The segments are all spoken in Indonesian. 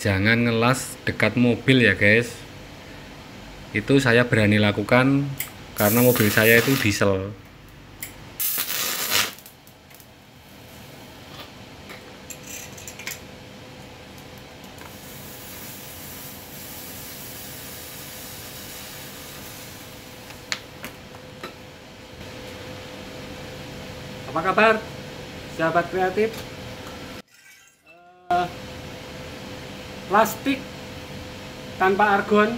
Jangan ngelas dekat mobil ya guys. Itu saya berani lakukan karena mobil saya itu diesel. Apa kabar sahabat kreatif? Plastik tanpa argon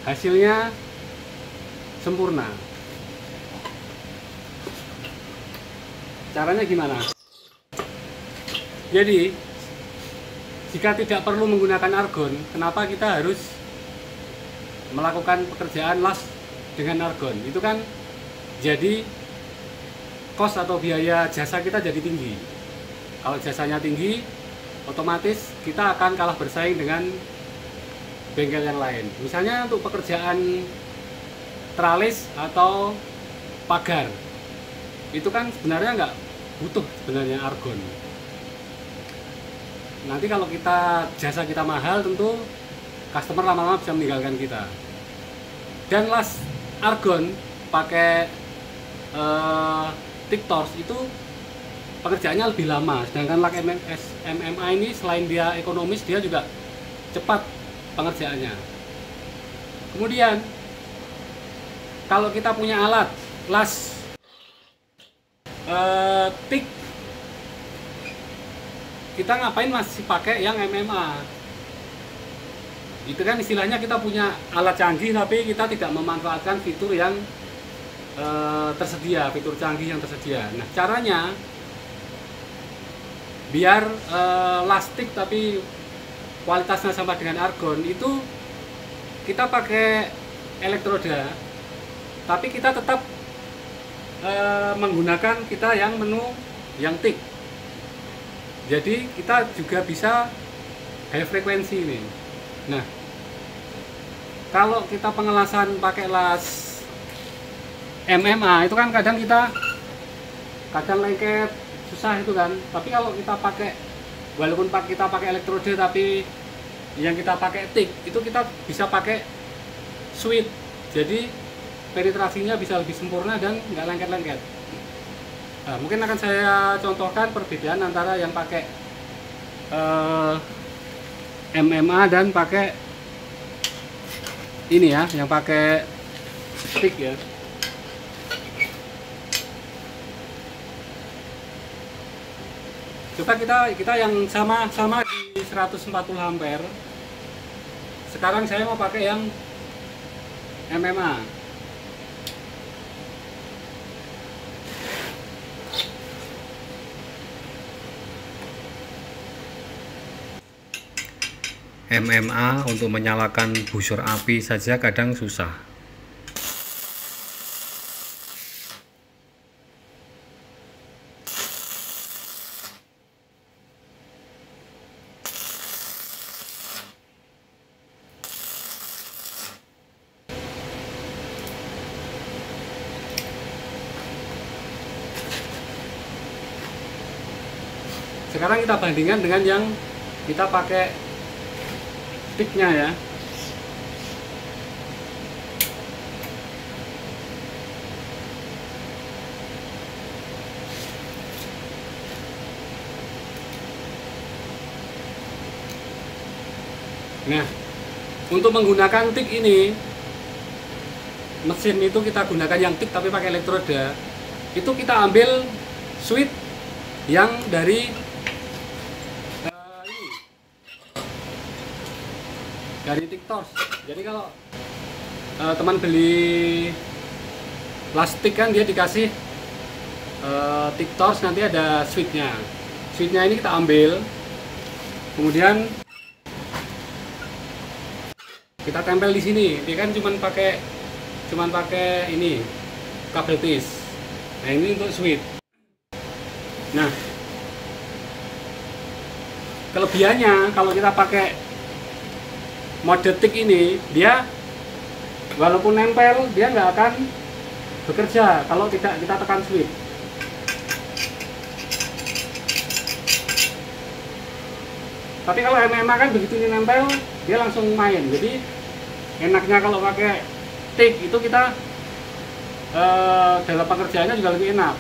hasilnya sempurna. Caranya gimana? Jadi jika tidak perlu menggunakan argon, kenapa kita harus melakukan pekerjaan las dengan argon? Itu kan jadi kos atau biaya jasa kita jadi tinggi. Kalau jasanya tinggi, otomatis kita akan kalah bersaing dengan bengkel yang lain. Misalnya untuk pekerjaan tralis atau pagar, itu kan sebenarnya nggak butuh sebenarnya argon. Nanti kalau jasa kita mahal, tentu customer lama-lama bisa meninggalkan kita. Dan las argon pakai Tictors itu pekerjaannya lebih lama, sedangkan lak MMA ini selain dia ekonomis, dia juga cepat pengerjaannya. Kemudian kalau kita punya alat las TIG, kita ngapain masih pakai yang MMA? Itu kan istilahnya kita punya alat canggih tapi kita tidak memanfaatkan fitur yang tersedia, fitur canggih yang tersedia. Nah, caranya biar lastik tapi kualitasnya sama dengan argon, itu kita pakai elektroda tapi kita tetap menggunakan kita yang menu yang TIG. Jadi kita juga bisa high frekuensi ini. Nah, kalau kita pengelasan pakai las MMA itu kan kadang lengket susah itu kan. Tapi kalau kita pakai, walaupun kita pakai elektroda tapi yang kita pakai TIG, itu kita bisa pakai switch, jadi penetrasinya bisa lebih sempurna dan nggak lengket-lengket. Nah, mungkin akan saya contohkan perbedaan antara yang pakai MMA dan pakai ini ya, yang pakai stick ya. Coba kita yang sama di 140 ampere. Sekarang saya mau pakai yang MMA. MMA untuk menyalakan busur api saja kadang susah. Sekarang kita bandingkan dengan yang kita pakai TIG-nya ya. Nah, untuk menggunakan TIG ini, mesin itu kita gunakan yang TIG tapi pakai elektroda. Itu kita ambil switch yang dari Tictors. Jadi kalau teman beli plastik kan dia dikasih Tictors, nanti ada switchnya. Switchnya ini kita ambil, kemudian kita tempel di sini. Dia kan cuman pakai ini kabel tis. Nah, ini untuk switch. Nah, kelebihannya kalau kita pakai mode TIG ini, dia walaupun nempel, dia nggak akan bekerja kalau tidak kita tekan switch. Tapi kalau MMA kan begitu ini nempel dia langsung main. Jadi enaknya kalau pakai TIG itu kita dalam pekerjaannya juga lebih enak.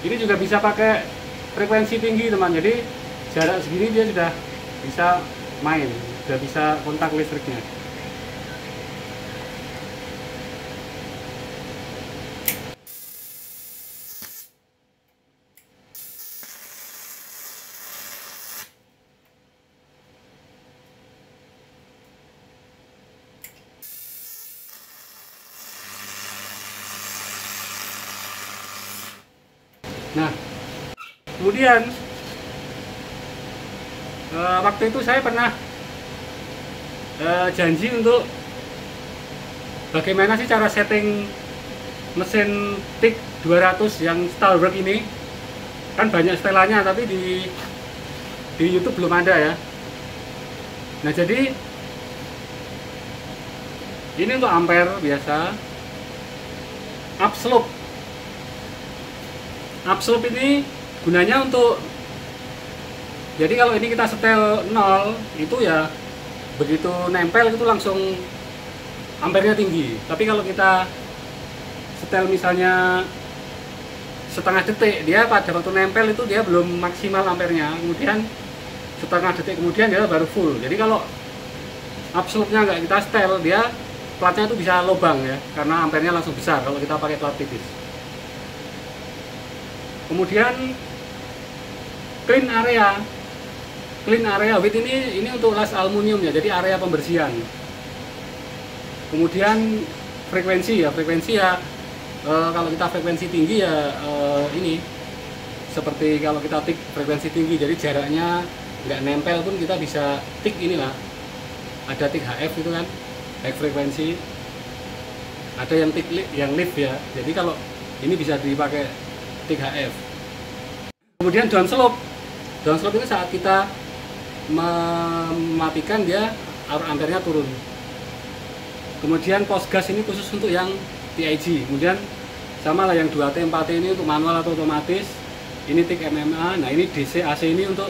Ini juga bisa pakai frekuensi tinggi teman, jadi jarak segini dia sudah bisa main, sudah bisa kontak listriknya. Nah, kemudian waktu itu saya pernah janji untuk bagaimana sih cara setting mesin TIG 200 yang Stalberg ini. Kan banyak setelannya, tapi di YouTube belum ada ya. Nah, jadi ini untuk ampere biasa. Upslope ini gunanya untuk, jadi kalau ini kita setel 0 itu ya begitu nempel itu langsung ampernya tinggi. Tapi kalau kita setel misalnya setengah detik, dia pada waktu nempel itu dia belum maksimal ampernya, kemudian setengah detik kemudian dia baru full. Jadi kalau upslope-nya nggak kita setel, dia platnya itu bisa lubang ya, karena ampernya langsung besar kalau kita pakai plat tipis. Kemudian clean area width ini untuk las aluminium ya, jadi area pembersihan. Kemudian frekuensi ya kalau kita frekuensi tinggi ya ini seperti kalau kita tik frekuensi tinggi, jadi jaraknya nggak nempel pun kita bisa tik inilah, ada tik HF itu kan, high frekuensi, ada yang tik yang lift ya, jadi kalau ini bisa dipakai tik HF. Kemudian downslope ini saat kita mematikan dia ampernya turun. Kemudian post gas ini khusus untuk yang TIG. Kemudian sama lah yang 2T 4T ini untuk manual atau otomatis. Ini tik MMA. Nah, ini DC AC ini untuk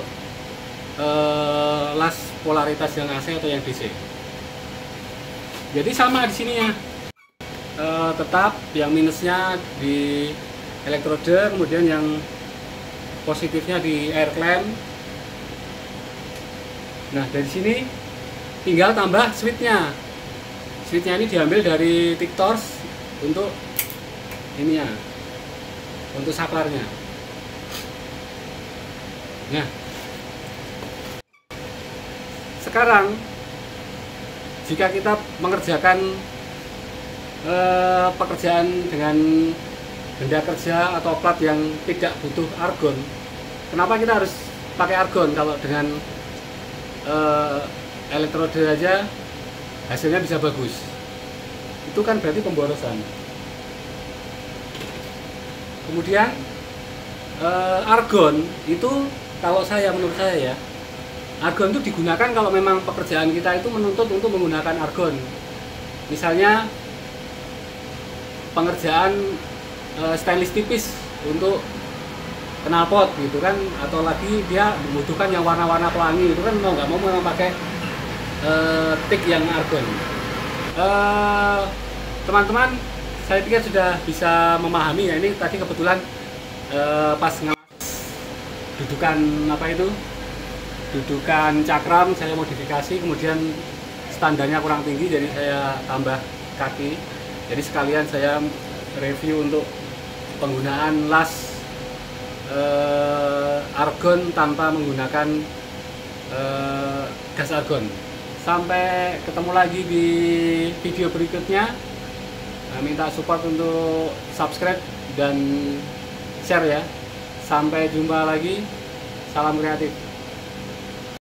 las polaritas yang AC atau yang DC. Jadi sama di sini ya. Tetap yang minusnya di elektrode, kemudian yang positifnya di air clamp. Nah, dari sini tinggal tambah switchnya. Switchnya ini diambil dari Tictors untuk ini ya, untuk saklarnya. Nah, sekarang jika kita mengerjakan pekerjaan dengan benda kerja atau plat yang tidak butuh argon, kenapa kita harus pakai argon? Kalau dengan elektrode aja hasilnya bisa bagus, itu kan berarti pemborosan. Kemudian argon itu menurut saya ya, argon itu digunakan kalau memang pekerjaan kita itu menuntut untuk menggunakan argon. Misalnya pengerjaan stainless tipis untuk knalpot gitu kan, atau lagi dia membutuhkan yang warna-warna pelangi, itu kan mau nggak mau memang pakai tik yang argon. Teman-teman, saya pikir sudah bisa memahami ya. Ini tadi kebetulan pas dudukan dudukan cakram saya modifikasi, kemudian standarnya kurang tinggi jadi saya tambah kaki. Jadi sekalian saya review untuk penggunaan las argon tanpa menggunakan gas argon. Sampai ketemu lagi di video berikutnya. Minta support untuk subscribe dan share ya. Sampai jumpa lagi. Salam kreatif.